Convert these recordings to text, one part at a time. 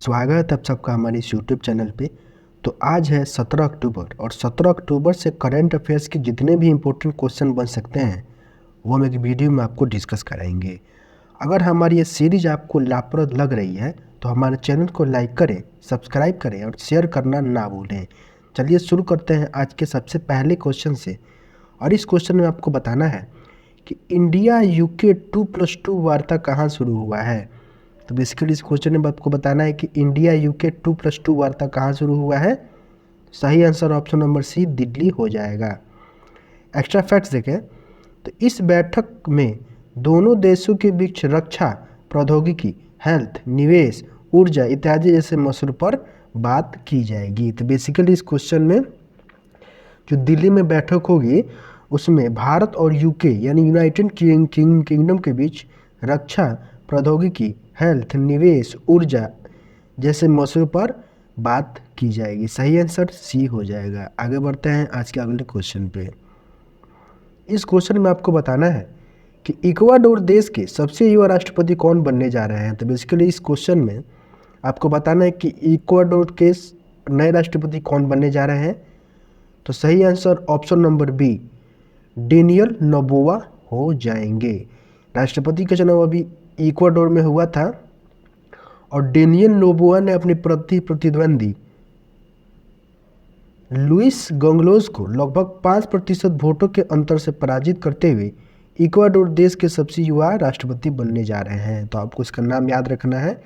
स्वागत है आप सबका हमारे इस यूट्यूब चैनल पे। तो आज है 17 अक्टूबर और 17 अक्टूबर से करंट अफेयर्स के जितने भी इम्पोर्टेंट क्वेश्चन बन सकते हैं वो हम एक वीडियो में आपको डिस्कस कराएंगे। अगर हमारी ये सीरीज आपको लाभप्रद लग रही है तो हमारे चैनल को लाइक करें, सब्सक्राइब करें और शेयर करना ना भूलें। चलिए शुरू करते हैं आज के सबसे पहले क्वेश्चन से। और इस क्वेश्चन में आपको बताना है कि इंडिया यूके 2+2 वार्ता कहाँ शुरू हुआ है। तो बेसिकली इस क्वेश्चन में आपको बताना है कि इंडिया यूके 2+2 वार्ता कहाँ शुरू हुआ है। सही answer option number C Delhi हो जाएगा। एक्स्ट्रा फैक्ट्स देखें तो इस बैठक में दोनों देशों के बीच रक्षा, प्रौद्योगिकी, हेल्थ, निवेश, ऊर्जा इत्यादि जैसे मसलों पर बात की जाएगी। तो बेसिकली इस क्वेश्चन में जो दिल्ली में बैठक होगी उसमें भारत और यूके यानी यूनाइटेड किंगडम के बीच रक्षा, प्रौद्योगिकी, हेल्थ, निवेश, ऊर्जा जैसे मसलों पर बात की जाएगी। सही आंसर सी हो जाएगा। आगे बढ़ते हैं आज के अगले क्वेश्चन पे। इस क्वेश्चन में आपको बताना है कि इक्वाडोर देश के सबसे युवा राष्ट्रपति कौन बनने जा रहे हैं। तो बेसिकली इस क्वेश्चन में आपको बताना है कि इक्वाडोर के नए राष्ट्रपति कौन बनने जा रहे हैं। तो सही answer option number B Daniel Noboa हो जाएंगे। राष्ट्रपति का चुनाव अभी इक्वाडोर में हुआ था और डेनियल नोबोआ ने अपने प्रतिद्वंदी लुइस गोंगलोज को लगभग 5% वोटों के अंतर से पराजित करते हुए इक्वाडोर देश के सबसे युवा राष्ट्रपति बनने जा रहे हैं। तो आपको इसका नाम याद रखना है,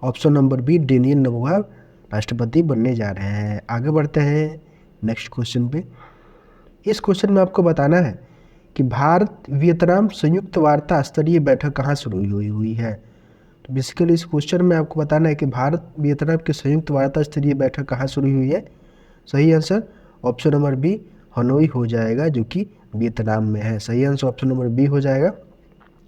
option number B Daniel Noboa राष्ट्रपति बनने जा रहे हैं। आगे बढ़ते हैं नेक्स्ट क्वेश्चन पे। इस क्वेश्चन में आपको बताना है कि भारत वियतनाम संयुक्त वार्ता स्तरीय बैठक कहाँ शुरू हुई है। तो बेसिकली इस क्वेश्चन में आपको बताना है कि भारत वियतनाम की संयुक्त वार्ता स्तरीय बैठक कहाँ शुरू हुई है। सही answer option number B Hanoi हो जाएगा, जो कि वियतनाम में है। सही आंसर ऑप्शन नंबर बी हो जाएगा।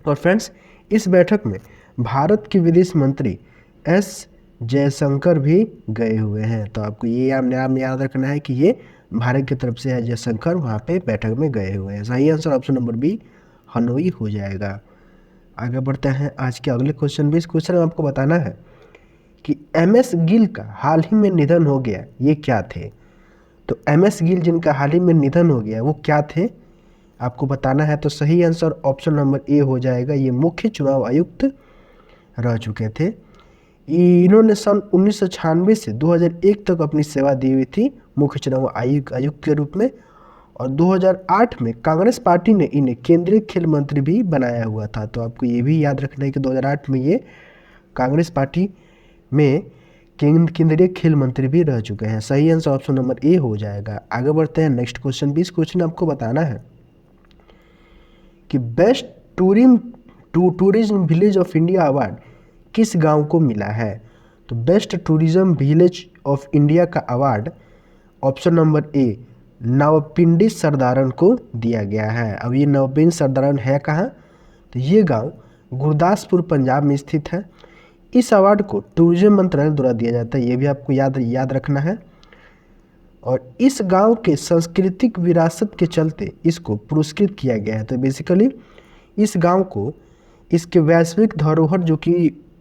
और फ्रेंड्स इस बैठक में भारत के विदेश मंत्री एस जयशंकर भी गए हुए हैं। तो आपको ये नाम याद रखना है कि ये भारत की तरफ से है, जयशंकर वहाँ पे बैठक में गए हुए हैं। सही answer option number B Hanoi हो जाएगा। आगे बढ़ते हैं आज के अगले क्वेश्चन भी। इस क्वेश्चन में आपको बताना है कि एम.एस. गिल का हाल ही में निधन हो गया, ये क्या थे। तो एम.एस. गिल जिनका हाल ही में निधन हो गया वो क्या थे आपको बताना है। तो सही आंसर ऑप्शन नंबर ए हो जाएगा, ये मुख्य चुनाव आयुक्त रह चुके थे। इन्होंने सन 1996 से 2001 तक अपनी सेवा दी हुई थी मुख्य चुनाव आयुक्त के रूप में। और 2008 में कांग्रेस पार्टी ने इन्हें केंद्रीय खेल मंत्री भी बनाया हुआ था। तो आपको ये भी याद रखना है कि 2008 में ये कांग्रेस पार्टी में केंद्रीय खेल मंत्री भी रह चुके हैं। सही आंसर ऑप्शन नंबर ए हो जाएगा। आगे बढ़ते हैं नेक्स्ट क्वेश्चन भी। इस क्वेश्चन में आपको बताना है कि best tourism village of India award किस गांव को मिला है। तो best tourism village of India का अवार्ड ऑप्शन नंबर ए नवपिंडी सरदारन को दिया गया है। अब ये नवपिंडी सरदारन है कहाँ, तो ये गांव गुरदासपुर पंजाब में स्थित है। इस अवार्ड को टूरिज्म मंत्रालय द्वारा दिया जाता है, ये भी आपको याद रखना है। और इस गांव के सांस्कृतिक विरासत के चलते इसको पुरस्कृत किया गया है। तो बेसिकली इस गांव को इसके वैश्विक धरोहर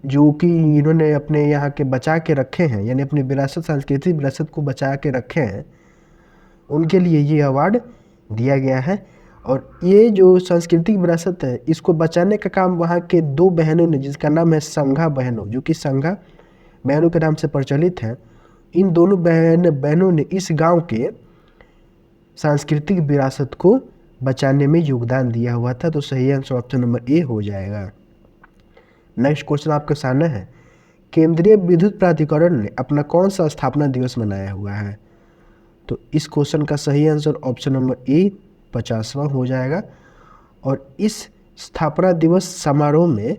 जो कि इन्होंने अपने यहाँ के बचा के रखे हैं, यानी अपनी विरासत, सांस्कृतिक विरासत को बचा के रखे हैं, उनके लिए ये अवार्ड दिया गया है। और ये जो सांस्कृतिक विरासत है इसको बचाने का काम वहाँ के दो बहनों ने, जिसका नाम है संघा बहनों, जो कि संघा बहनों के नाम से प्रचलित है। इन दोनों बहनों ने इस गांव के सांस्कृतिक विरासत को बचाने में योगदान दिया हुआ था। तो सही आंसर ऑप्शन नंबर ए हो जाएगा। नेक्स्ट क्वेश्चन आपके सामने है, केंद्रीय विद्युत प्राधिकरण ने अपना कौन सा स्थापना दिवस मनाया हुआ है। तो इस क्वेश्चन का सही आंसर ऑप्शन नंबर ए 50वां हो जाएगा। और इस स्थापना दिवस समारोह में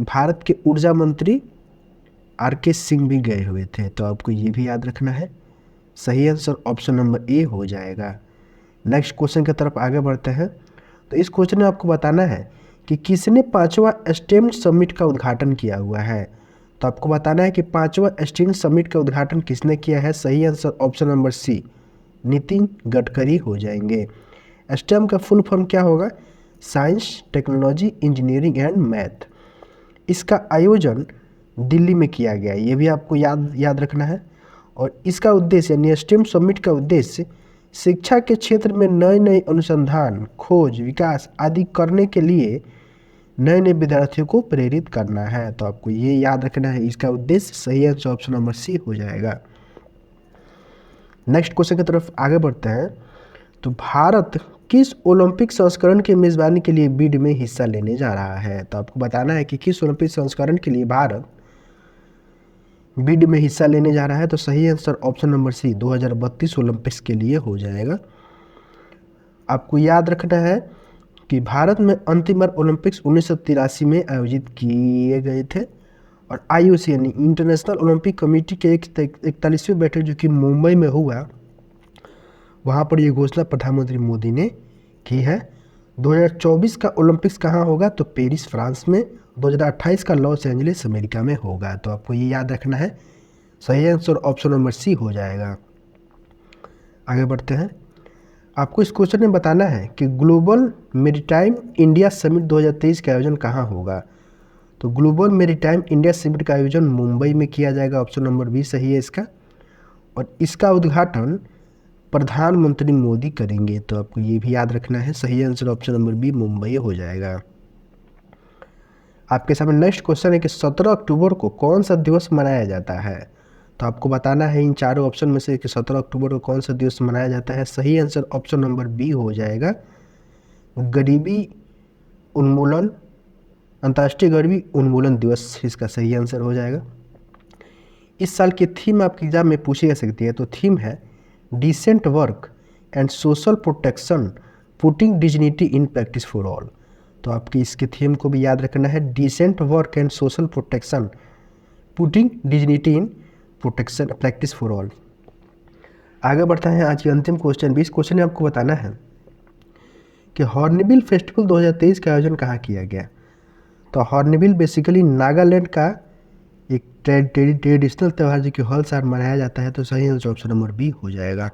भारत के ऊर्जा मंत्री आर.के. सिंह भी गए हुए थे। तो आपको ये भी याद रखना है। सही आंसर ऑप्शन नंबर ए हो जाएगा। नेक्स्ट क्वेश्चन की तरफ आगे बढ़ते हैं। तो इस क्वेश्चन में आपको बताना है कि किसने 5वां स्टेम समिट का उद्घाटन किया हुआ है। तो आपको बताना है कि 5वां स्टेम समिट का उद्घाटन किसने किया है। सही answer option number C Nitin Gadkari हो जाएंगे। स्टेम का फुल फॉर्म क्या होगा, science, technology, engineering and math. इसका आयोजन दिल्ली में किया गया, ये भी आपको याद याद रखना है। और इसका उद्देश्य यानी स्टेम समिट का उद्देश्य शिक्षा के क्षेत्र में नए नए अनुसंधान, खोज, विकास आदि करने के लिए नए नए विद्यार्थियों को प्रेरित करना है। तो आपको ये याद रखना है, इसका उद्देश्य। सही आंसर ऑप्शन नंबर सी हो जाएगा। नेक्स्ट क्वेश्चन की तरफ आगे बढ़ते हैं। तो भारत किस ओलंपिक संस्करण की मेजबानी के लिए बीड में हिस्सा लेने जा रहा है? तो आपको बताना है कि किस ओलंपिक संस्करण के लिए भारत बीड में हिस्सा लेने जा रहा है। तो सही answer option number C 2032 Olympics के लिए हो जाएगा। आपको याद रखना है कि भारत में अंतिम बार ओलंपिक्स 1983 में आयोजित किए गए थे। और IOC यानी इंटरनेशनल ओलंपिक कमेटी के 41वीं बैठक जो कि मुंबई में हुआ, वहाँ पर ये घोषणा प्रधानमंत्री मोदी ने की है। 2024 का ओलंपिक्स कहाँ होगा? तो पेरिस फ्रांस में। 2028 का लॉस एंजलिस अमेरिका में होगा। तो आपको ये याद रखना है। सही आंसर ऑप्शन नंबर सी हो जाएगा। आगे बढ़ते हैं। आपको इस क्वेश्चन में बताना है कि ग्लोबल मैरीटाइम इंडिया समिट 2023 का आयोजन कहाँ होगा? तो ग्लोबल मैरीटाइम इंडिया समिट का आयोजन मुंबई में किया जाएगा। ऑप्शन नंबर बी सही है इसका। और इसका उद्घाटन प्रधानमंत्री मोदी करेंगे। तो आपको ये भी याद रखना है। सही answer option number B Mumbai हो जाएगा। आपके सामने नेक्स्ट क्वेश्चन है कि 17 अक्टूबर को कौन सा दिवस मनाया जाता है? तो आपको बताना है इन चारों ऑप्शन में से कि 17 अक्टूबर को कौन सा दिवस मनाया जाता है। सही आंसर ऑप्शन नंबर बी हो जाएगा। गरीबी उन्मूलन, अंतर्राष्ट्रीय गरीबी उन्मूलन दिवस इसका सही आंसर हो जाएगा। इस साल की थीम आपके एग्जाम में पूछी जा सकती है। तो थीम है decent work and social protection, putting dignity in practice for all. तो आपकी इसके थीम को भी याद रखना है, decent work and social protection, putting dignity in protection practice for all. आगे बढ़ता है आज के अंतिम क्वेश्चन। 20 क्वेश्चन में आपको बताना है कि हॉर्नबिल फेस्टिवल 2023 का आयोजन कहाँ किया गया? तो हॉर्नबिल बेसिकली नागालैंड का एक ट्रेडिशनल त्यौहार जो कि हर साल मनाया जाता है। तो सही आंसर ऑप्शन नंबर बी हो जाएगा।